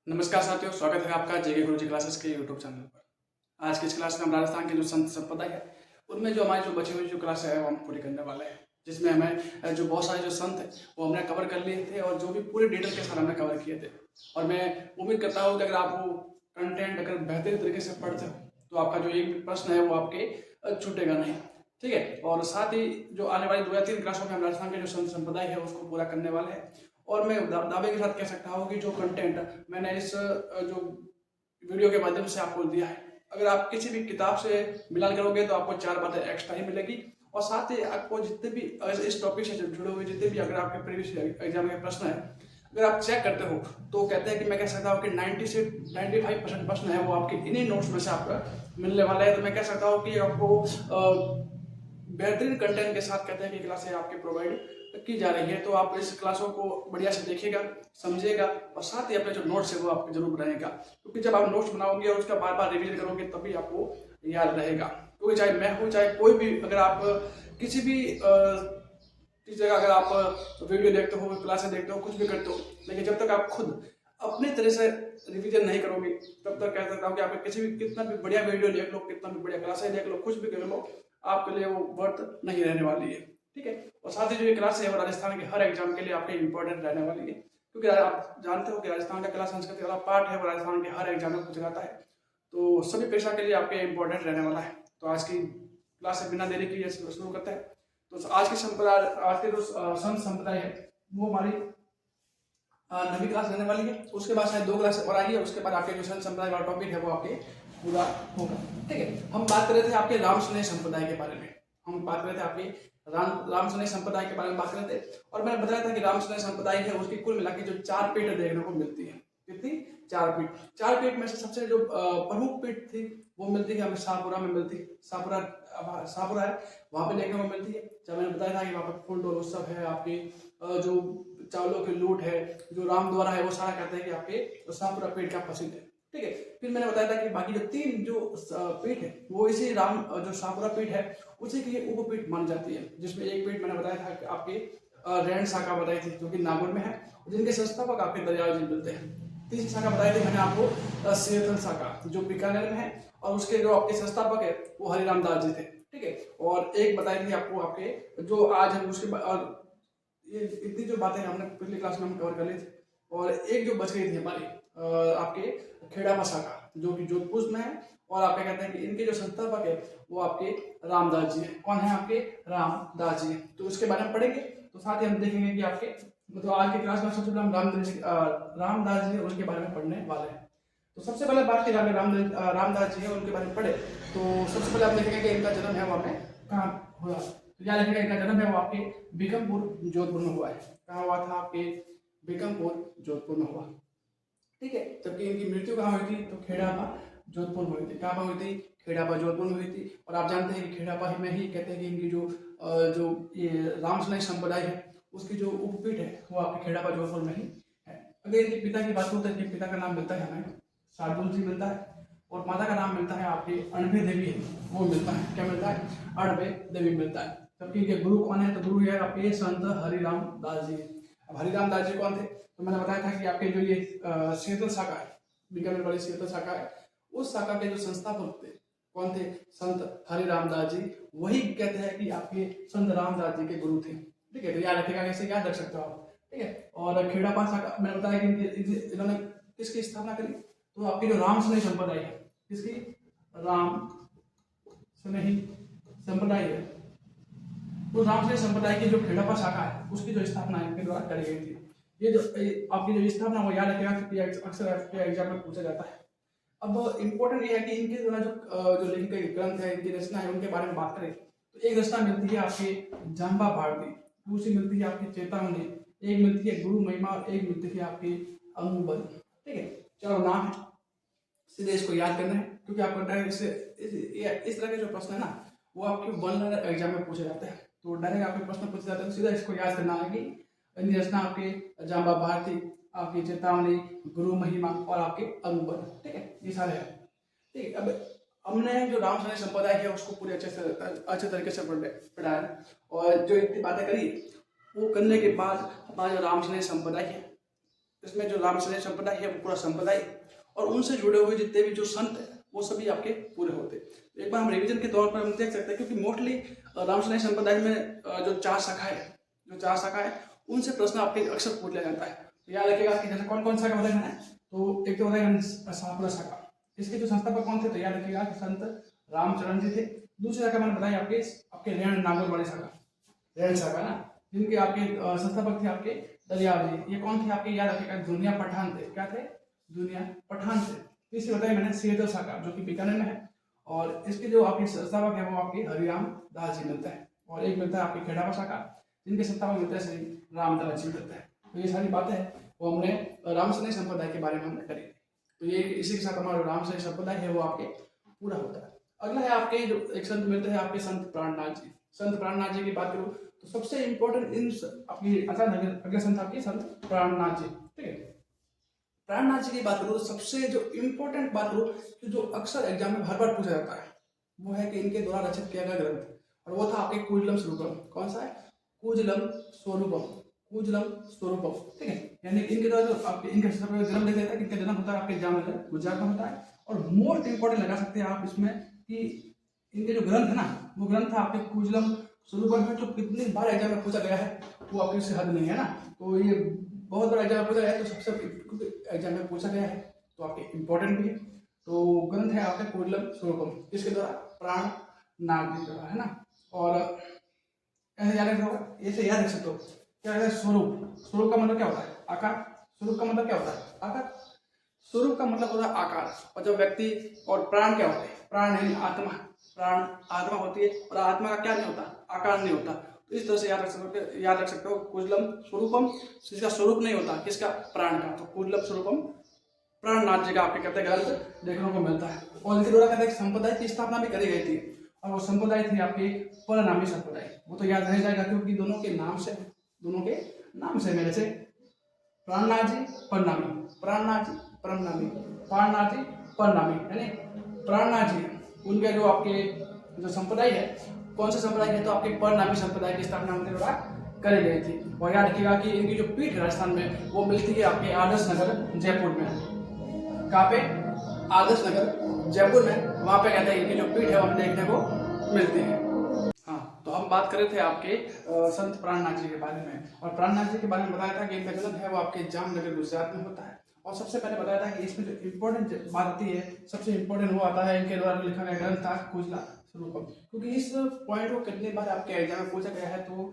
नमस्कार साथियों, स्वागत है आपका जेके गुरुजी क्लासेस के यूट्यूब चैनल पर। आज की इस क्लास में हम राजस्थान के जो संत संप्रदाय है उनमें जो हमारी जो बची हुई जो क्लास है वो हम पूरी करने वाले हैं, जिसमें हमें जो बहुत सारे जो संत है वो हमने कवर कर लिए थे और जो भी पूरे डिटेल के साथ हमने कवर किए थे। और मैं उम्मीद करता हूँ कि अगर आप वो कंटेंट अगर बेहतरीन तरीके से पढ़ते हो तो आपका जो एक भी प्रश्न है वो आपके छूटेगा नहीं। ठीक है, और साथ ही जो आने वाली 2 या 3 क्लासों में हम राजस्थान के जो संत संप्रदाय है उसको पूरा करने वाले हैं। और मैं दावे के साथ कह सकता हूँ कि जो कंटेंट मैंने इस जो वीडियो के माध्यम से आपको दिया है, अगर आप किसी भी किताब से मिलान करोगे तो आपको 4 बातें एक्स्ट्रा ही मिलेगी। और साथ ही आपको जितने भी इस टॉपिक से जुड़े हुए जितने भी अगर आपके प्रीवियस एग्जाम के प्रश्न है अगर आप चेक करते हो तो कहते हैं कि मैं कह सकता हूँ कि 90 से 95% प्रश्न है वो आपके इन्हीं नोट्स में से आपका मिलने वाला है। तो मैं कह सकता हूँ कि आपको बेहतरीन कंटेंट के साथ कहते हैं कि क्लासें आपकी प्रोवाइड की जा रही है। तो आप इस क्लासों को बढ़िया से देखिएगा, समझिएगा और साथ ही अपने जो नोट्स है वो आपके जरूर रहेगा, क्योंकि जब आप नोट्स बनाओगे और उसका बार बार रिवीजन करोगे तभी आपको याद रहेगा। क्योंकि चाहे मैं हूँ चाहे कोई भी, अगर आप किसी भी इस जगह अगर आप वीडियो देखते हो, क्लासें देखते हो, कुछ भी करते हो, लेकिन जब तक आप खुद अपनी तरह से रिवीजन नहीं करोगे तब तक कह सकता हूँ कि आप किसी भी कितना भी बढ़िया वीडियो देख लो, कितना भी बढ़िया क्लासें देख लो, कुछ भी कर लो, आपके लिए वो वर्थ नहीं रहने वाली है। ठीक है, और साथ ही जो ये क्लास है वो राजस्थान के हर एग्जाम के लिए आपके इंपॉर्टेंट रहने वाली है, क्योंकि आप जानते हो कि राजस्थान का कला संस्कृति वाला पार्ट है वो राजस्थान के हर एग्जाम में पूछा जाता है। तो सभी पेशा के लिए आपके इंपॉर्टेंट रहने वाला है। तो आज की क्लास से बिना देरी किए शुरू करते हैं। तो आज की संप्रदाय, आज के जो संत संप्रदाय है वो हमारी नवी क्लास रहने वाली है। उसके बाद शायद 2 क्लास और आई है, उसके बाद आपके जो संत संप्रदाय वाला टॉपिक है वो आपके पूरा होगा। ठीक है, हम बात कर रहे थे आपके राम स्नेह संप्रदाय के बारे में। हम बात कर रहे थे आपके राम स्नेह संप्रदाय के बारे में बात कर रहे थे और मैंने बताया था कि राम स्नेह संप्रदाय है उसकी कुल मिला के जो 4 पीठ देखने को मिलती है। कितनी? 4 पीठ। 4 पीठ में से सबसे जो प्रमुख पीठ थी वो मिलती है हमें शाहपुरा में मिलती है। शाहपुरा है वहां पे देखने को मिलती है। जब मैंने बताया था कि वहां पर फूल डोल उत्सव है, आपकी जो चावलों की लूट है, जो राम द्वारा है, वो सारा कहते हैं कि आपके शाहपुरा पीठ का प्रसिद्ध है। ठीक है, फिर मैंने बताया था कि बाकी जो 3 जो पीठ है वो इसी राम जो शाहपुरा पीठ है उसी की उपपीठ मानी जाती है, जिसमें एक पीठ मैंने बताया था कि आपके रैंड शाखा बताई थी जो कि नागौर में है, जिनके संस्थापक आपके दरियाल जी मिलते हैं। तीसरी शाखा बताई थी मैंने आपको सेरथल शाखा जो बीकानेर में है और उसके जो आपके संस्थापक है वो हरिराम दास जी थे। ठीक है, और एक बताई थी आपको आपके जो आज हम उसके और ये इतनी जो बातें हमने पिछली क्लास में हम कवर कर ली थी। और एक जो बच गई थी हमारी आपके खेड़ा शाखा जो कि जोधपुर में है और आपके कहते हैं कि इनके जो संस्थापक है वो आपके रामदास जी है। कौन है? आपके रामदास जी है। तो उसके बारे में पढ़ेंगे। तो साथ ही हम देखेंगे कि आपके मतलब आज की क्लास में सबसे पहले हम रामदास जी है उनके बारे में पढ़ने वाले हैं। तो सबसे पहले बात की जाए रामदास जी है उनके बारे में पढ़े तो सबसे पहले आप देखेंगे कि इनका जन्म है वो हमें कहाँ हुआ। तो याद रखिएगा इनका जन्म है वो आपके बीकमपुर जोधपुर में हुआ है। कहाँ हुआ था? आपके बीकमपुर जोधपुर में हुआ। ठीक है, जबकि इनकी मृत्यु कहाँ हुई थी? तो खेड़ापा जोधपुर में हुई थी। कहाँ पर हुई थी? खेड़ापा जोधपुर में हुई थी। और आप जानते हैं कि खेड़ापा में ही कहते हैं कि इनकी जो ये रामस्नेह संप्रदाय है उसकी जो उपपीठ है वो आपके खेड़ापा जोधपुर में ही है। अगर इनके पिता की बात होती है, इनके पिता का नाम मिलता है हमें शार्दुल जी मिलता है और माता का नाम मिलता है आपकी अणबे देवी है, वो मिलता है। क्या मिलता है? अणबे देवी मिलता है। जबकि इनके गुरु कौन है? तो गुरु है आपके संत हरिराम दास जी। अब हरिराम दास जी कौन थे? तो मैंने बताया था कि आपके जो ये सेरथल शाखा है, बीकानेर वाली सेरथल शाखा है, उस शाखा के जो संस्थापक थे कौन थे? संत हरिराम दास जी। वही कहते हैं कि आपके संत रामदास जी के गुरु थे। ठीक है, तो याद रखिएगा, कैसे याद रख सकते हो आप। ठीक है, और खेड़ापा शाखा मैंने बताया कि इन्होंने किसकी स्थापना करी? तो आपकी जो राम स्नेही संप्रदाय है, किसकी? राम स्नेही संप्रदाय है। तो रामस्नेह संप्रदाय की जो खेड़ापा शाखा है उसकी जो स्थापना इनके द्वारा करी गई थी। ये जो आपकी जो स्थापना वो याद रखेगा क्योंकि अक्सर आपके एग्जाम में पूछा जाता है। अब इम्पोर्टेंट ये है कि इनके द्वारा जो लिखे गए ग्रंथ है, इनकी रचना है, उनके बारे में बात करें तो एक रचना मिलती है आपकी जाम्बा भारती, दूसरी मिलती है आपकी चेतावनी, एक मिलती है गुरु महिमा और एक मिलती है आपकी अनुबंध। ठीक है, चलो नाम है, सीधे इसको याद करना है क्योंकि आपको डायरेक्ट इस तरह के जो प्रश्न है ना वो आपके वन लाइनर एग्जाम में पूछे जाते हैं। तो डायरेक्ट आपके प्रश्न पूछे जाते हैं तो सीधा इसको याद करना है कि इनकी रचना आपके जाम्बा भारती, आपकी चेतावनी, गुरु महिमा और आपके अनुबंध। ठीक है, ये सारे हैं। ठीक है, अब हमने जो राम स्नेह संप्रदाय है उसको पूरे अच्छे तरीके से पढ़ा है और जो इतनी बातें करी वो करने के बाद हमारा जो राम स्नेह संप्रदाय है इसमें जो रामशरण संप्रदाय है वो पूरा संप्रदाय, और उनसे जुड़े हुए जितने भी जो संत है वो सभी आपके पूरे होते हैं। एक बार हम रिवीजन के तौर पर हम देख सकते हैं, क्योंकि मोस्टली रामशरण संप्रदाय में जो चार शाखा है उनसे प्रश्न आपके अक्सर पूछ लिया जाता है। तो याद रखिएगा कि जैसे कौन कौन सा बताया है, तो एक तो बताया शाहपुरा शाखा, इसके जो संस्थापक कौन थे, तो याद रखिएगा कि संत रामचरण जी थे। दूसरी शाखा मैंने बताई आपके रेण नागौर वाली शाखा, रेण शाखा ना, जिनके आपके संस्थापक थे आपके दलियाव जी। ये कौन थे आपके, याद रखिएगा दुनिया पठान थे। क्या थे, दुनिया पठान थे। तीसरी बताई मैंने सिरदल शाखा जो कि बीकानेर में है, और इसके जो आपके संस्थापक है वो आपके हरिराम दास जी मिलता है। और एक मिलता है आपकी खेड़ावा शाखा, जिनके संस्थापक मिलते हैं श्री रामदास जी मिलता है। तो ये सारी बातें हैं वो हमने रामशरण संप्रदाय के बारे में हमने करी। तो ये इसी के साथ हमारा रामशरण संप्रदाय है वो आपके पूरा होता है। अगला है आपके जो एक संत मिलते हैं आपके संत प्राणनाथ जी। संत प्राणनाथ जी की बात करूं तो सबसे इंपॉर्टेंट इन आपकी अगले संत आपके संत प्राणनाथ जी। ठीक है, प्राणनाथ जी की बात करूं तो सबसे जो इंपॉर्टेंट बात करूं तो जो अक्सर एग्जाम में हर बार पूछा जाता है वो है कि इनके द्वारा रचित किया गया ग्रंथ, और वो था आपके कुजलम स्वरूपम। कौन सा है, कुजलम स्वरूपम, कुजलम स्वरूपम। ठीक है, यानी इनके द्वारा जो आपके इनके जन्म देते हैं, इनका जन्म होता है आपके जामनगर गुजरात में होता है। और मोस्ट इंपॉर्टेंट लगा सकते हैं आप इसमें कि इनके जो ग्रंथ है ना वो ग्रंथ था आपके कुजलम स्वरूपम में, जो कितनी बार एग्जाम में पूछा गया है वो आपके से हद नहीं है ना। तो ये बहुत बड़ा एग्जाम में पूछा गया है, तो सबसे एग्जाम में पूछा गया है तो आपके इंपॉर्टेंट भी है। तो ग्रंथ है आपके कुजलम स्वरूपम, इसके द्वारा प्राण नाग जी द्वारा है ना। और ऐसे याद रख सकते हो क्या है, स्वरूप। स्वरूप का मतलब क्या होता है, आकार। स्वरूप का मतलब क्या होता है, आकार। स्वरूप का मतलब होता है आकार। और जब व्यक्ति और प्राण क्या होते हैं, प्राण यानी आत्मा, प्राण आत्मा होती है, और आत्मा का क्या नहीं होता, आकार नहीं होता। तो इस तरह से याद रख सकते हो कुजलम स्वरूपम, जिसका स्वरूप नहीं होता, किसका, प्राण का। तो कुजलम स्वरूपम प्राणनाथ जी का आपके कहते ग्रंथ देखने को मिलता है। और इनके द्वारा कहते संप्रदाय की स्थापना भी करी गई थी, और वो संप्रदाय थी आपकी परनामी संप्रदाय। वो तो याद रह जाएगा क्योंकि दोनों के नाम से मेरे से प्राणनाथ जी परनामी, प्राणनाथ जी परनामी, प्राणनाथ जी परनामी, यानी प्राणनाथ जी उनके जो आपके जो संप्रदाय है, कौन सा संप्रदाय है, तो आपके परनामी संप्रदाय की स्थापना उनके द्वारा करी गई थी। और याद रखिएगा कि इनकी जो पीठ है राजस्थान में वो मिलती है आपके आदर्श नगर जयपुर में। कहाँ पे, आदर्श नगर जयपुर में, वहां पे कहते हैं इनकी जो पीठ है वो हमें देखने को मिलती है। हाँ, तो हम बात कर रहे थे आपके संत प्राणनाथ जी के बारे में, और प्राणनाथ जी के बारे में बताया था कि इनका जन्म है वो आपके जामनगर गुजरात में होता है। और सबसे पहले बताया था कि इसमें जो इम्पोर्टेंट बात आती है, सबसे इम्पोर्टेंट वो आता है इनके द्वारा लिखा गया ग्रंथ था कुजला स्वरूपम। क्योंकि इस पॉइंट को कितनी बार आपके एग्जाम में पूछा गया है, तो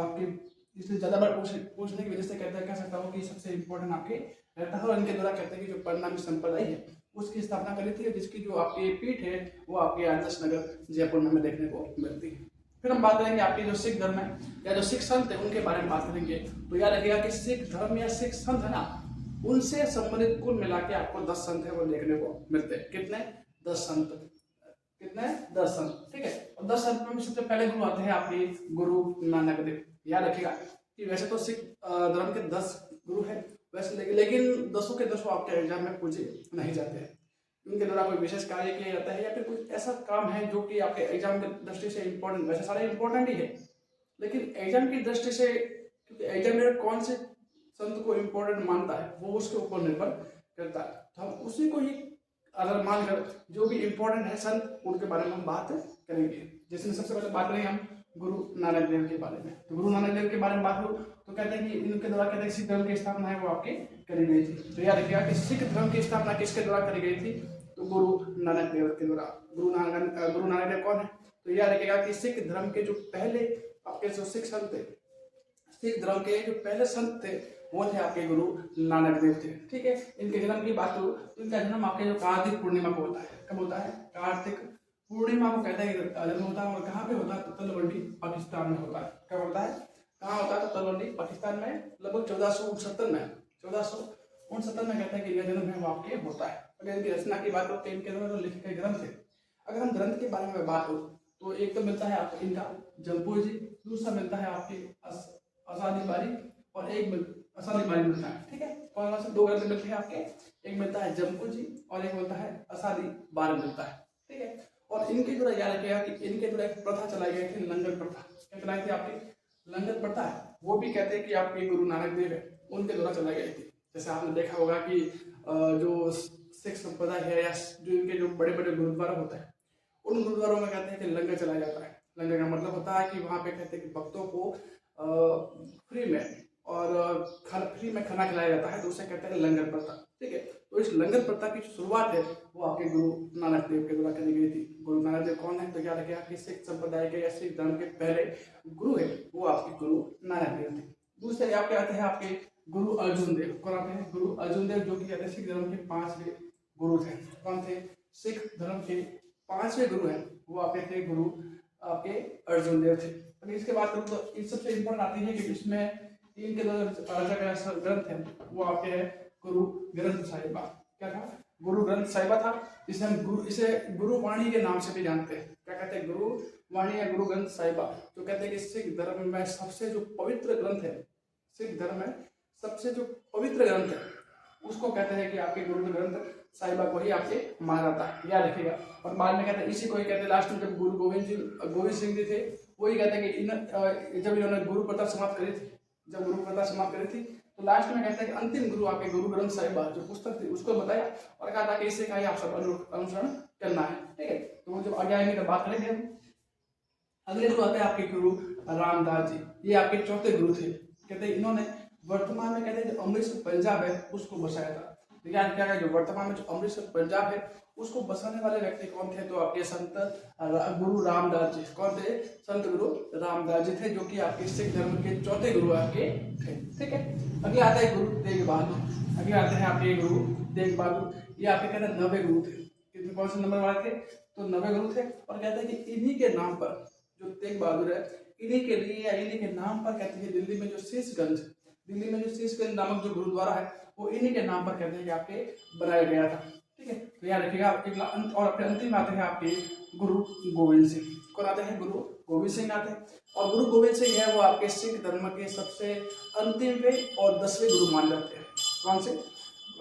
आपके इसलिए ज्यादा बार पूछने की वजह से कह सकता हूँ कि सबसे इम्पोर्टेंट आपके रहता है। और इनके द्वारा कहते हैं कि जो परनामी संप्रदाय है उसकी स्थापना करी थी, जिसकी जो आपकी पीठ है वो आपके आदर्श नगर जयपुर में हमें देखने को मिलती है। फिर हम बात करेंगे आपके जो सिख धर्म है या जो सिख संत है उनके बारे में बात करेंगे। तो याद रखिएगा कि सिख धर्म या सिख संत है ना, उनसे संबंधित कुल मिला के आपको 10 संत है वो देखने को मिलते हैं। कितने, 10 संत। कितने, 10 संत। ठीक है, और 10 संत में सबसे पहले गुरु आते हैं आपके गुरु नानक देव। याद रखिएगा कि वैसे तो सिख धर्म के 10 गुरु है वैसे, लेकिन 10 के 10 आपके एग्जाम में पूछे नहीं जाते हैं। उनके द्वारा कोई विशेष कार्य किया जाता है या फिर कुछ ऐसा काम है जो कि आपके एग्जाम की दृष्टि से इम्पोर्टेंट, वैसे सारे इम्पोर्टेंट ही है, लेकिन एग्जाम की दृष्टि से क्योंकि एग्जामिनर कौन से संत को इम्पोर्टेंट मानता है वो उसके ऊपर निर्भर करता है। तो हम उसी को ही अगर मानकर जो भी इम्पोर्टेंट है संत उनके बारे में हम बात करेंगे। जिसमें सबसे पहले बात करेंगे हम गुरु नानक देव के बारे में। तो गुरु नानक देव के बारे में बात करूँ तो कहते हैं कि इनके द्वारा कहते हैं सिख धर्म की स्थापना है वो आपके करी गई थी। तो याद रखिएगा कि सिख धर्म की स्थापना किसके द्वारा करी गई थी, तो गुरु नानक देव के द्वारा। गुरु नानक देव कौन है, तो याद रखिएगा कि सिख धर्म के जो पहले आपके जो सिख संत थे, सिख धर्म के जो पहले संत थे वो थे आपके गुरु नानक देव थे। ठीक है, इनके जन्म की बात करूँ तो इनका जन्म आपके जो कार्तिक पूर्णिमा को होता है। कब होता है, कार्तिक पूर्णिमा को कहते हैं जन्म होता है। और कहाँ पे होता है, तो तलवंडी पाकिस्तान में होता है। कब होता है, कहाँ होता है, तो तलवंडी पाकिस्तान में लगभग 1469 में, 1469 में कहते हैं कि यह जन्म है वो आपके होता है। अगर इनकी रचना की बात करो तो इनके द्वारा जो लिखे गए ग्रंथ है, अगर हम ग्रंथ के बारे में बात करूँ तो एक तो मिलता है आपको इनका जमपुर जी, दूसरा मिलता है आपके असादी बारी, और एक असादी बारी मिलता है। ठीक है, कौन से 2 ग्रंथ मिलते हैं आपके, एक मिलता है जमपुर जी और एक मिलता है असादी बारी मिलता है। ठीक है, और इनके द्वारा याद रखिएगा कि इनके द्वारा एक प्रथा चलाई गई थी, लंगर प्रथा। क्या चलाई थी आपकी, लंगर प्रथा है, वो भी कहते हैं कि आपके गुरु नानक देव है उनके द्वारा चलाई गई थी। जैसे आपने देखा होगा कि जो सिख संप्रदाय है या जो इनके जो बड़े बड़े गुरुद्वारा होते हैं, उन गुरुद्वारों में कहते हैं कि लंगर चलाया जाता है। लंगर का मतलब होता है कि वहाँ पे कहते हैं कि भक्तों को फ्री में और फ्री में खाना खिलाया जाता है, तो उसे कहते हैं लंगर प्रथा। ठीक है, तो इस लंगर प्रथा की शुरुआत है वो आपके गुरु नानक देव के द्वारा करी गई थी। गुरु नानक देव कौन है? तो याद रखिए कि सिख संप्रदाय के या सिख धर्म के पहले गुरु है वो आपके गुरु नानक देव थे। दूसरे आपके आते हैं आपके गुरु अर्जुन देव। कौन आते हैं? गुरु अर्जुन देव, जो कि कहते हैं सिख धर्म के 5वें गुरु थे। कौन थे? सिख धर्म के 5वें गुरु हैं वो आपके थे गुरु आपके अर्जुन देव थे। अगर इसके बात करूँ तो इस सबसे इम्पोर्टेंट आती है कि इसमें इनके जो ग्रंथ है वो आपके है गुरु ग्रंथ साहिबा। क्या था? गुरु ग्रंथ साहिबा था, इसे गुरु वाणी के नाम से भी जानते हैं। क्या कहते हैं? गुरु वाणी या गुरु ग्रंथ साहिबा। तो कहते हैं कि सिख धर्म में सबसे जो पवित्र ग्रंथ है, सिख धर्म में सबसे जो पवित्र ग्रंथ है उसको कहते हैं कि आपके गुरु ग्रंथ साहिबा को ही आपके माना जाता है। याद रखिएगा। और बाद में कहते हैं इसी को ही कहते हैं लास्ट में जब गुरु गोविंद सिंह जी थे वही कहते हैं कि जब इन्होंने गुरु प्रथा समाप्त करी थी, जब गुरु प्रथा समाप्त करी थी तो लास्ट में कहते हैं कि अंतिम गुरु आपके गुरु ग्रंथ साहिबा जो पुस्तक थी उसको बताया और कहा था कि इसे का ही आप सब अनुसरण करना है। ठीक है, तो जब आगे आएंगे तो बात करेंगे हम। अगले गुरु आते हैं आपके गुरु रामदास जी। ये आपके चौथे गुरु थे। कहते हैं इन्होंने वर्तमान में कहते हैं जो अमृतसर पंजाब है उसको बसाया था। तो याद क्या है, जो वर्तमान में जो अमृतसर पंजाब है उसको बसाने वाले व्यक्ति कौन थे? तो आपके संत गुरु रामदास जी। कौन थे? संत गुरु रामदास जी थे, जो कि आपके सिख धर्म के चौथे गुरु आपके थे। ठीक है, अगले आते हैं गुरु तेग बहादुर। अगले आते हैं आपके गुरु तेग बहादुर। ये आपके कहते हैं 90 गुरु थे। कितने कौन से नंबर वाले थे? तो 90 गुरु थे। और कहते हैं कि इन्हीं के नाम पर जो तेग बहादुर है, इन्हीं के लिए या इन्हीं के नाम पर कहते हैं दिल्ली में जो शीशगंज नामक जो गुरुद्वारा है वो इन्हीं के नाम पर कहते हैं कि आपके बनाया गया था। ठीक है, तो याद रखिएगा। और अपने अंतिम आते हैं आपके गुरु गोविंद सिंह। कौन आते हैं? गुरु गोविंद सिंह आते हैं। और गुरु गोविंद सिंह है वो आपके सिख धर्म के सबसे अंतिमवें और 10वें गुरु माने जाते हैं। कौन से?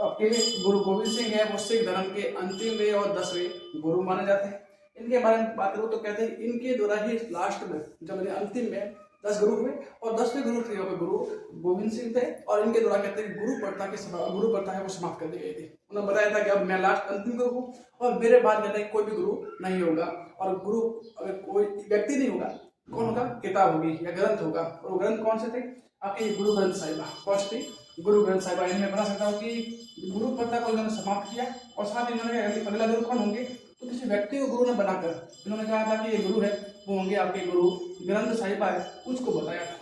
आपके गुरु गोविंद सिंह है वो सिख धर्म के अंतिमवें और 10वें गुरु माने जाते हैं। इनके बारे में बात करूँ तो कहते हैं इनके द्वारा ही लास्ट में जब अंतिम में 10 गुरु हुए और 10वें गुरु थे गुरु गोविंद सिंह थे। और इनके द्वारा कहते हैं गुरु प्रथा है वो समाप्त कर दी गई थी। उन्होंने बताया था कि अब मैं लास्ट अंतिम गुरु हूँ और मेरे बाद कहते हैं कोई भी गुरु नहीं होगा। और गुरु अगर कोई व्यक्ति नहीं होगा, कौन होगा? किताब होगी या ग्रंथ होगा। और वो ग्रंथ कौन से थे? आपके गुरु ग्रंथ साहिबा। कौन सी थी? गुरु ग्रंथ साहिबा। इनमें बता सकता हूँ कि गुरु प्रथा को इन्होंने समाप्त किया और साथ ही इन्होंने अगला गुरु कौन होंगे? तो किसी व्यक्ति को गुरु ने बनाकर इन्होंने कहा था कि ये गुरु है वो होंगे आपके गुरु ग्रंथ साहिबा है, उसको बताया था।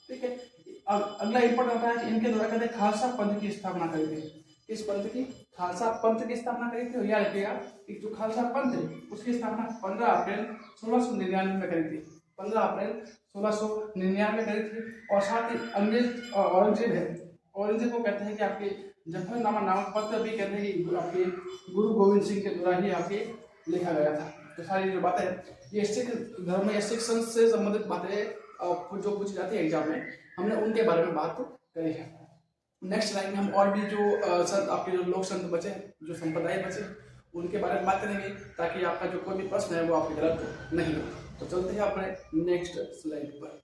ठीक है, अगला इंपॉर्टेंट आता है कि इनके द्वारा कहते हैं खालसा पंथ की स्थापना करी थी। किस पंथ की? खालसा पंथ की स्थापना करी थी। और याद रखिएगा कि जो खालसा पंथ है उसकी स्थापना 15 अप्रैल 1699 में करी थी। 15 अप्रैल 1699 में करी थी। और साथ ही अंग्रेज औरंगजेब को कहते हैं कि आपके जफरनामा नामक पत्र भी कहते हैं कि आपके गुरु गोविंद सिंह के द्वारा ही आपके लिखा गया था। तो सारी जो बातें ये सिख धर्म या सिख संत से संबंधित बातें जो पूछी जाती है एग्जाम में, हमने उनके बारे में बात करी है। नेक्स्ट लाइन में हम और भी जो संत आपके जो लोक संत बचे, जो संप्रदाय बचे, उनके बारे में बात करेंगे ताकि आपका जो कोई भी प्रश्न है वो आपके गलत नहीं हो। तो चलते हैं अपने नेक्स्ट स्लाइड पर।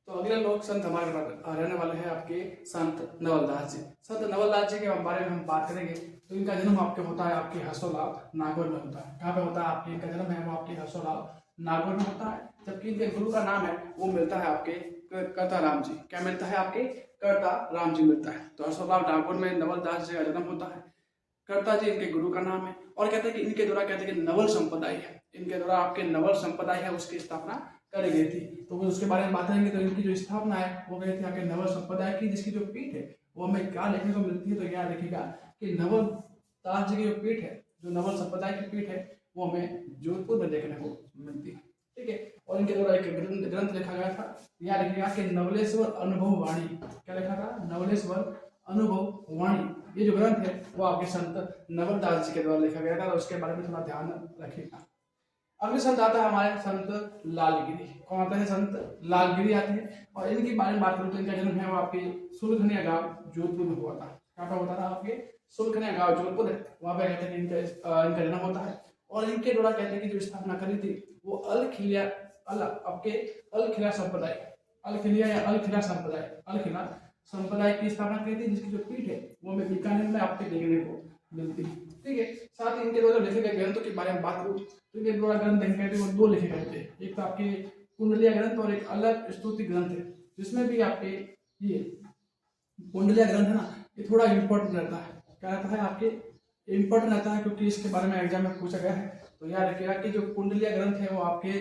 तो अगले लोक संत हमारे रहने वाले हैं आपके संत नवलदास जी। संत नवलदास जी के बारे में हम बात करेंगे। तो इनका जन्म आपके होता है आपके हसोलाव नागौर में होता है। कहाँ पे होता है? आपके इनका जन्म है वो आपके हसोलाव नागौर में होता है। जबकि इनके गुरु का नाम है वो मिलता है आपके करता राम जी। क्या मिलता है? आपके करता राम जी मिलता है। तो हसोलाव नागौर में नवलदास जी का जन्म होता है। करता जी इनके गुरु का नाम है। और कहते हैं कि इनके द्वारा कहते हैं कि नवल संप्रदाय है, इनके द्वारा आपके नवल संप्रदाय है उसकी स्थापना करी गई थी। तो उसके बारे में बात करेंगे। तो इनकी जो स्थापना है वो गई थी आपके नवल संप्रदाय की, जिसकी जो पीठ है वो हमें क्या देखने को मिलती है? तो क्या देखिएगा कि नवल दास जी की जो पीठ है, जो नवल संप्रदाय की पीठ है वो हमें जोधपुर में देखने को मिलती है। ठीक है, और इनके द्वारा एक ग्रंथ लिखा गया था। यहाँ लिखा कि नवलेश्वर अनुभव वाणी। क्या लिखा था? नवलेश्वर अनुभव वाणी। ये जो ग्रंथ है वो आपके संत नवलदास जी के द्वारा लिखा गया था। उसके बारे में थोड़ा ध्यान रखिएगा। अगले संत आता है हमारे संत लालगिरी। कौन आता है? संत लालगिरी आते हैं। और इनके बारे में बात करूँ तो इनका जन्म है वो आपके सुलखनिया गांव जोधपुर में हुआ था। कहाँ पर होता था? आपके सुलखनिया गांव जोधपुर है, वहाँ पे कहते हैं कि इनका जन्म होता है। और इनके द्वारा कहते हैं कि जो स्थापना करी थी वो अल खिला संप्रदाय, अल खिला या अल खिला संप्रदाय, अल खिला संप्रदाय की स्थापना की थी, जिसकी जो पीठ है वो हमें बीकानेर में आपके देखने को मिलती है। ठीक है, साथ ही इनके द्वारा लिखे गए ग्रंथों के बारे में बात करूँ तो इनके द्वारा ग्रंथ लिखे गए थे वो 2 लिखे गए थे, एक तो आपके कुंडलिया ग्रंथ और एक अलग स्तुति ग्रंथ है, जिसमें भी आपके ये कुंडलिया ग्रंथ है ना, ये थोड़ा इम्पोर्टेंट रहता है। क्या रहता है आपके इम्पोर्टेंट रहता है, क्योंकि इसके बारे में एग्जाम में पूछा गया है। तो याद रखिएगा कि जो कुंडलिया ग्रंथ है वो आपके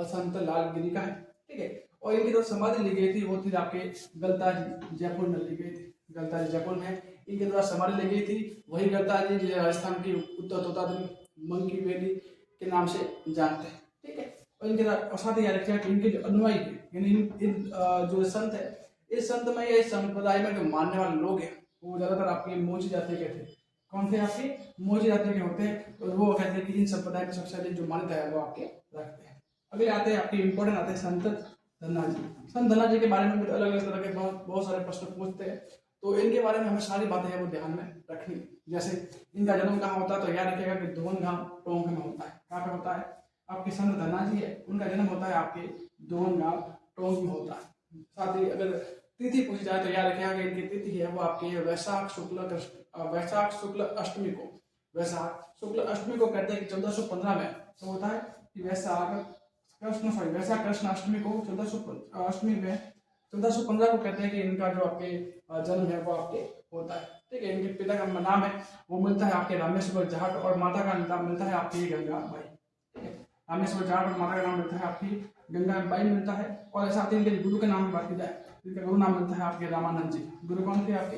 संत लालगिरी का है। ठीक है, और इनकी जो समाधि ली गई थी वो थी आपके गलताजी जयपुर में ली गई थी। गलताजी जयपुर में इनके द्वारा समाधि ली गई थी। वही गलताजी जो राजस्थान की उत्तर तोतापुरी मंकी वैली के नाम से जानते हैं। ठीक है, और इनके साथ ही याद रखिएगा कि इनके जो अनुयायी है, यानी जो संत है, इस संत में या इस संप्रदाय में जो मानने वाले लोग हैं वो ज्यादातर आपके मोची जाति के थे। कौन थे आपके? मोची जाति के होते हैं। तो वो कहते हैं कि इन संप्रदाय में सबसे अधिक जो मान्यता है वो आपके रखते हैं। अगले आते हैं आपके इंपॉर्टेंट आते हैं संत धन्ना जी। संत धन्ना जी के बारे में अलग अलग तरह के बहुत सारे प्रश्न पूछते हैं, तो इनके बारे में हमें सारी बातें हैं वो ध्यान में रखनी। जैसे इनका जन्म कहाँ होता है, तो याद रखिएगा कि धोनगांव टोंक में होता है। कहाँ पे होता है? आपके संत धन्ना जी है उनका जन्म होता है आपके धोनगांव टोंक में होता है। साथ ही अगर तिथि पूछी जाए तो याद रखिएगा कि इनकी तिथि है वो आपकी वैशाख शुक्ल अष्टमी को, वैशाख शुक्ल अष्टमी को कहते हैं कि 1415 में तो होता है कि वैशाख कृष्ण अष्टमी को 1415 को कहते हैं कि इनका जो आपके जन्म है वो आपके होता है। ठीक है, इनके पिता का नाम है वो मिलता है आपके रामेश्वर जाट और माता का नाम मिलता है आपकी गंगाबाई। ठीक है, रामेश्वर जाट और माता का नाम मिलता है आपकी गंगाबाई मिलता है। और साथ ही इनके गुरु के नाम में बात की जाए, इनका गुरु नाम मिलता है आपके रामानंद जी। गुरु कौन थे आपके?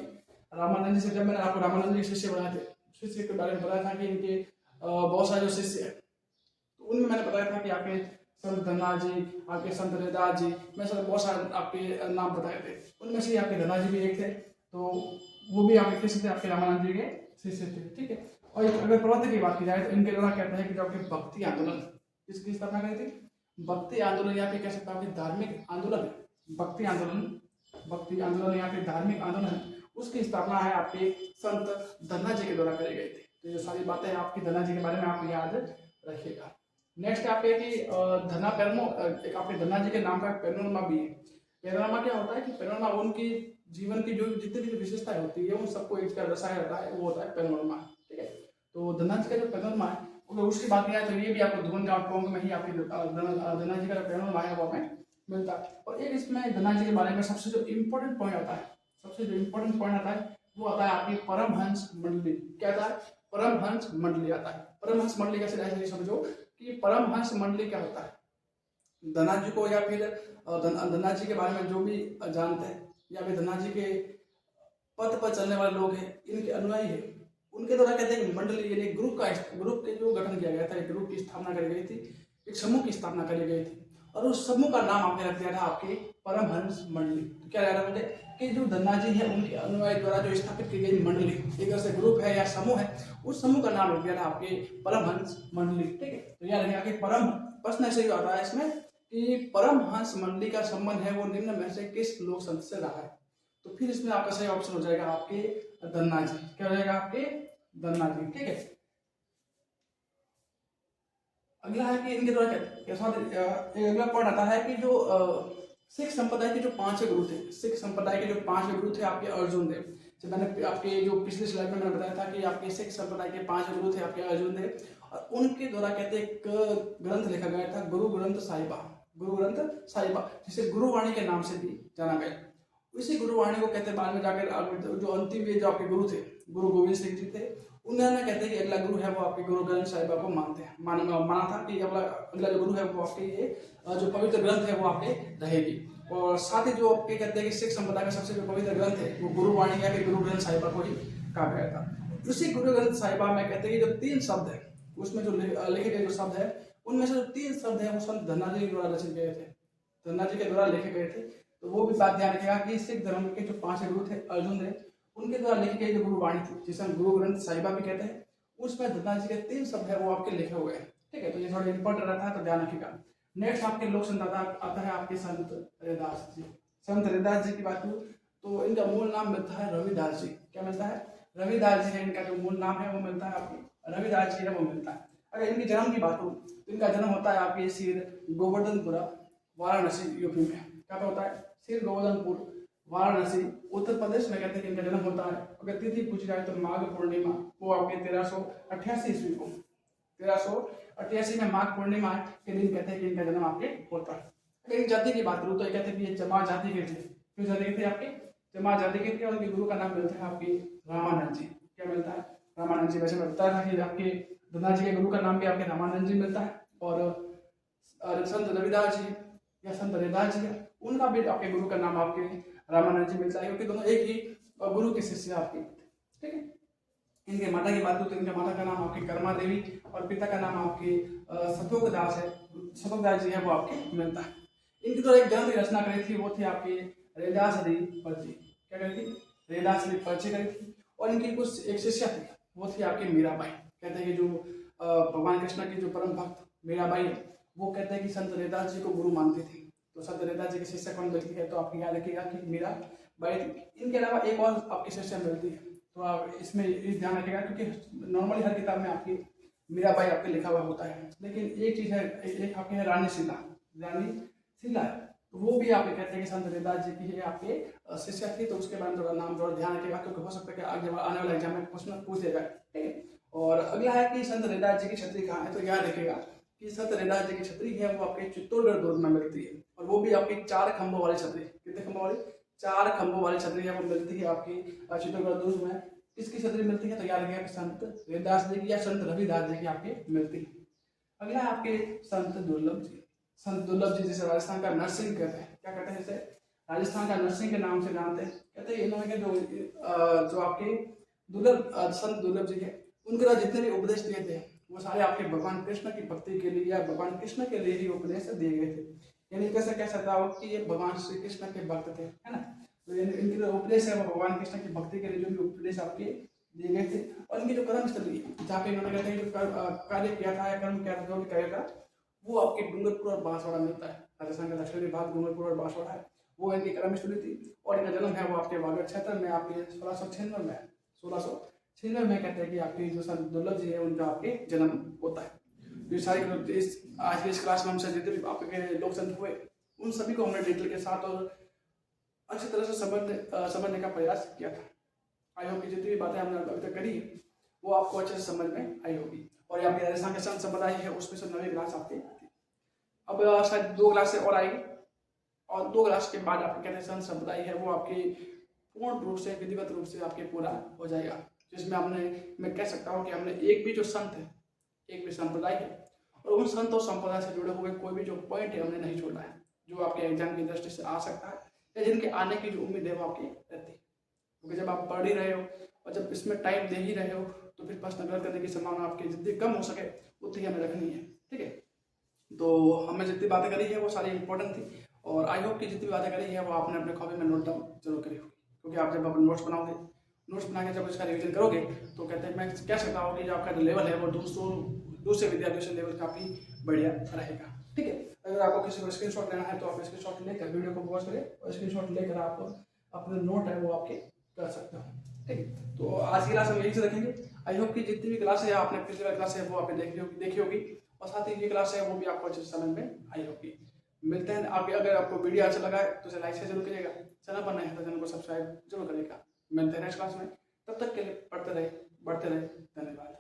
रामानंद जी से जब मैंने आपको रामानंद जी के शिष्य बनाए थे, शिष्य के बारे में बताया था कि इनके बहुत सारे जो शिष्य है तो उनमें मैंने बताया था कि आपके संत धन्ना जी, आपके संत रविदास जी, मैं सब बहुत सारे आपके नाम बताए थे। उनमें से आपके धन्ना जी भी एक थे, तो वो भी आपके किसी थे? आपके रामानंद जी के शिष्य थे। ठीक है, और अगर प्रवर्तक की बात की जाए तो इनके द्वारा कहते हैं कि जो आपके भक्ति आंदोलन किसकी स्थापना करी थी? भक्ति आंदोलन या फिर कह सकते हैं धार्मिक आंदोलन है। भक्ति आंदोलन या फिर धार्मिक आंदोलन है, उसकी स्थापना है आपके संत धन्ना जी के द्वारा करी गई थी। तो ये सारी बातें आपकी धन्ना जी के बारे में आप याद रखिएगा। नेक्स्ट आपके कि धन्ना पैरोमा, एक आपके धन्ना जी के नाम का पैनोरमा भी है। पैनोरमा क्या होता है कि पैनोरमा उनकी जीवन की जो जितनी भी विशेषताएं होती है उन सबको एक जगह दर्शाया जाता है, वो होता है पैनोरमा। ठीक है, तो धन्ना जी का जो पैनोरमा है अगर उसकी बात की जाए तो ये भी आपको धुवनगांव टोंक में ही आपकी धन्ना जी का जो पैनोरमा है वो हमें मिलता है। और एक इसमें धन्ना जी के बारे में सबसे जो इम्पोर्टेंट पॉइंट आता है, वो आता है आपकी परमहंस मंडली। क्या आता है? परमहंस मंडली आता है। परमहंस मंडली कैसे ऐसे समझो कि परमहंस मंडली क्या होता है? धन्ना जी को या फिर धन्ना जी के बारे में जो भी जानते हैं या फिर धन्ना जी के पथ पर चलने वाले लोग हैं, इनके अनुयायी है, उनके द्वारा कहते हैं कि मंडली यानी ग्रुप के जो गठन किया गया था, एक ग्रुप की स्थापना करी गई थी, एक समूह की स्थापना करी गई थी, और उस समूह का नाम आपने रख दिया था आपके परमहंस मंडली। तो क्या याद रखोगे कि जो धन्ना जी है उनके अनुयायी द्वारा जो स्थापित की गई मंडली, एक तरह से ग्रुप है या समूह है, उस समूह का नाम रख दिया था आपके परमहंस मंडली। ठीक है, तो याद रखिएगा कि परम प्रश्न ऐसे ही आता है इसमें कि परमहंस मंडली का संबंध है वो निम्न में से किस लोक संत से रहा है? तो फिर इसमें आपका सही ऑप्शन हो जाएगा आपके धन्ना जी। क्या हो जाएगा? आपके धन्ना जी। ठीक है, अगला है कि इनके द्वारा अगला पॉइंट आता है कि जो सिख संप्रदाय के जो 5 गुरु थे, सिख संप्रदाय के जो 5 गुरु थे आपके अर्जुन देव। जब मैंने आपके जो पिछले स्लाइड में मैंने बताया था कि आपके सिख संप्रदाय के 5 गुरु थे आपके अर्जुन देव, और उनके द्वारा कहते एक ग्रंथ लिखा गया था गुरु ग्रंथ साहिबा, जिसे गुरुवाणी के नाम से भी जाना गया। इसी गुरुवाणी को कहते बाद में जाकर जो अंतिम जो आपके गुरु थे, गुरु गोविंद सिंह जी थे, उन्होंने कहते हैं कि अगला गुरु है वो आपके गुरु ग्रंथ साहिबा को मानते हैं, माना था कि अगला जो गुरु है वो आपके ये जो पवित्र ग्रंथ है वो आपके रहेगी। और साथ ही जो आपके कहते हैं कि सिख संप्रदाय का सबसे जो पवित्र ग्रंथ है वो गुरुवाणी या फिर गुरु ग्रंथ साहिबा को ही कहा गया था। उसी गुरु ग्रंथ साहिबा में कहते हैं कि जो 3 शब्द है उसमें जो लिखे गए जो शब्द है उनमें से जो 3 शब्द है वो संत धन्ना जी के द्वारा रचित गए थे, धन्ना जी के द्वारा लिखे गए थे। तो वो भी बात ध्यान रखिएगा कि सिख धर्म के जो 5 गुरु थे अर्जुन देव, उनके द्वारा लिखी गई जो गुरुवाणी थी जिसे हम गुरु ग्रंथ साहिबा भी कहते हैं, उसमें धन्ना जी के 3 शब्द है वो आपके लिखे हुए हैं। ठीक है, तो ये थोड़ा इंपॉर्टेंट रहता है तो ध्यान रखिएगा। नेक्स्ट आपके लोक संत आता है आपके संत रविदास जी। संत रविदास जी की बात करूँ तो इनका मूल नाम मिलता है रविदास जी। क्या मिलता है? रविदास जी है इनका जो मूल नाम है वो मिलता है आपकी रविदास जी है वो मिलता है। अगर इनके जन्म की बात करूँ तो इनका जन्म होता है आपके श्री गोवर्धनपुरा वाराणसी यूपी में। क्या होता है? श्री गोवर्धनपुर वाराणसी उत्तर प्रदेश में कहते हैं कि इनका जन्म होता है। अगर तिथि पूछी जाए तो माघ पूर्णिमा, वो आपके 1388 ईस्वी को, 1388 में माघ पूर्णिमा के दिन कहते हैं कि इनका जन्म आपके होता है। अगर इन जाति की बात करूँ तो ये कहते हैं कि ये जमा जाति के थे। क्यों जाति के थे आपके? जमा जाति के थे। और उनके गुरु का नाम मिलता है आपके रामानंद जी। क्या मिलता है? रामानंद जी। वैसे मैं बताया था कि आपके धनराज जी के गुरु का नाम भी आपके रामानंद जी मिलता है। और संत रविदास जी या संत रविदास जी, उनका भी आपके गुरु का नाम आपके रामानंद जी मिलता है, क्योंकि दोनों एक ही गुरु के शिष्य आपके। ठीक है। इनके माता की बात करूँ तो इनके माता का नाम आपकी कर्मा देवी और पिता का नाम आपके सतोक दास है, सतोक दास जी है, वो आपके मिलता है। इनकी तो एक ग्रंथ की रचना करी थी, वो थी आपकी रैदास री पर्ची। क्या करी थी? रैदास री पर्ची करी थी। और इनकी कुछ एक शिष्या थी, वो थी आपकी मीराबाई। कहते हैं कि जो भगवान कृष्ण की जो परम भक्त मीराबाई है, वो कहते हैं कि संत रैदास जी को गुरु मानती थी। तो संत रैदास जी की शिष्या कौन मिलती है? तो आपको याद रखिएगा कि मीराबाई थी। इनके अलावा एक और आपकी शिष्या मिलती है, तो आप इसमें ध्यान रखिएगा, क्योंकि नॉर्मली हर किताब में आपकी मीराबाई आपके लिखा हुआ होता है। लेकिन एक चीज है, एक आपके है रानी शीला। रानी शीला है, तो वो भी आप कहते हैं कि संत रैदास जी की आपके शिष्या थी। तो उसके बारे में थोड़ा नाम थोड़ा ध्यान रखिएगा, क्योंकि हो सकता है कि आगे आने वाले एग्जाम में क्वेश्चन पूछ दिया जाए। ठीक है। और अगला है कि संत रैदास जी की छतरी कहाँ है? तो याद रखिएगा कि संत रैदास जी की छतरी है वो आपके चित्तौड़गढ़ दुर्ग में मिलती है। और वो भी आपकी 4 खंभों वाली छतरी। कितने खंभों वाली? 4 खंभों वाली छतरी है, वो मिलती है आपकी चित्तौड़गढ़ दुर्ग में। किसकी छतरी मिलती है? तो याद रखिएगा संत रैदास जी की या संत रविदास जी की आपके मिलती है। अगला है आपके संत दुर्लभ जी। संत दुर्लभ जी जिसे राजस्थान का नरसिंह कहते हैं। क्या कहते हैं? जैसे राजस्थान का नरसिंह के नाम से जानते हैं। कहते हैं इन्होंने जो आपके दुर्लभ संत दुर्लभ जी है, उनके जितने भी उपदेश दिए थे वो सारे आपके भगवान कृष्ण की भक्ति के लिए या भगवान कृष्ण के लिए ही उपदेश दिए गए थे। यानी कैसे कह सकता हो कि ये भगवान श्री कृष्ण के भक्त थे, है ना। तो इनके जो उपदेश है वो भगवान कृष्ण की भक्ति के लिए जो भी उपदेश आपके दिए गए थे। और इनकी जो कर्म स्थली जहाँ पे इन्होंने कहते हैं जो कार्य किया था या कर्म किया था, जो भी कार्य था, वो आपके डूंगरपुर और बांसवाड़ा मिलता है। राजस्थान का दक्षिणी भाग डूंगरपुर और बांसवाड़ा है, वो इनकी कर्म स्थली थी। और इनका जन्म है वो आपके वागड़ क्षेत्र में आपके 1696 में 1696 में कहते हैं कि आपकी जो संत दुर्लभ जी है उनका आपके जन्म होता है। तो सारी आज की इस क्लास में हमसे जितने भी आपके लोक संत हुए उन सभी को हमने डिटेल के साथ और अच्छी तरह से समझने का प्रयास किया था। आई होप कि जितनी भी बातें हमने अभी तक करी वो आपको अच्छे से समझ में आई होगी। और यहाँ पे राजस्थान के संत संप्रदाय है उसमें से 9वीं क्लास आपकी थी। अब शायद 2 क्लास और आएगी, और 2 क्लास के बाद आपके कहते हैं संत संप्रदाय है वो आपके पूर्ण रूप से विधिवत रूप से आपके पूरा हो जाएगा। जिसमें मैं कह सकता हूँ कि हमने एक भी जो संत है, एक भी संप्रदाय है, और उन संत और संप्रदाय से जुड़े हुए कोई भी जो पॉइंट है हमने नहीं छोड़ा है, जो आपके एग्जाम की दृष्टि से आ सकता है या जिनके आने की जो उम्मीद है वो आपकी रहती है। क्योंकि जब आप पढ़ ही रहे हो और जब इसमें टाइम दे ही रहे हो तो फिर प्रश्न गलत करने की संभावना आपकी जितनी कम हो सके उतनी हमें रखनी है। ठीक है। तो हमने जितनी बातें करी है वो सारी इंपॉर्टेंट थी, और आई होप कि जितनी बातें करी है वो आपने अपने कॉपी में नोट डाउन जरूर करी होगी। क्योंकि आप जब अपने नोट्स बनाओगे, नोट्स बना के जब इसका रिवीजन करोगे तो कहते हैं मैं कह सकता हूँ कि जो आपका जो लेवल है वो दूसरे विद्यार्थियों से लेवल काफ़ी बढ़िया रहेगा। ठीक है। अगर आपको किसी को स्क्रीनशॉट लेना है तो आप स्क्रीनशॉट लेकर वीडियो को पॉज करें और स्क्रीनशॉट लेकर आप अपने नोट है वो आपके कर सकते हो। ठीक है। तो आज की क्लास हम यही से रखेंगे। आई होप कि जितनी भी क्लास है आपने पिछली वाली क्लास है वो आपने देखी होगी, और साथ ही ये क्लास है वो भी आपको अच्छे से समझ में आई होगी। मिलते हैं आप, अगर आपको वीडियो अच्छा लगा है तो इसे लाइक से जरूर करिएगा, चैनल पर नए हैं तो चैनल को सब्सक्राइब जरूर करिएगा। मिलते हैं नेक्स्ट क्लास में, तब तक के लिए पढ़ते रहे, बढ़ते रहे। धन्यवाद।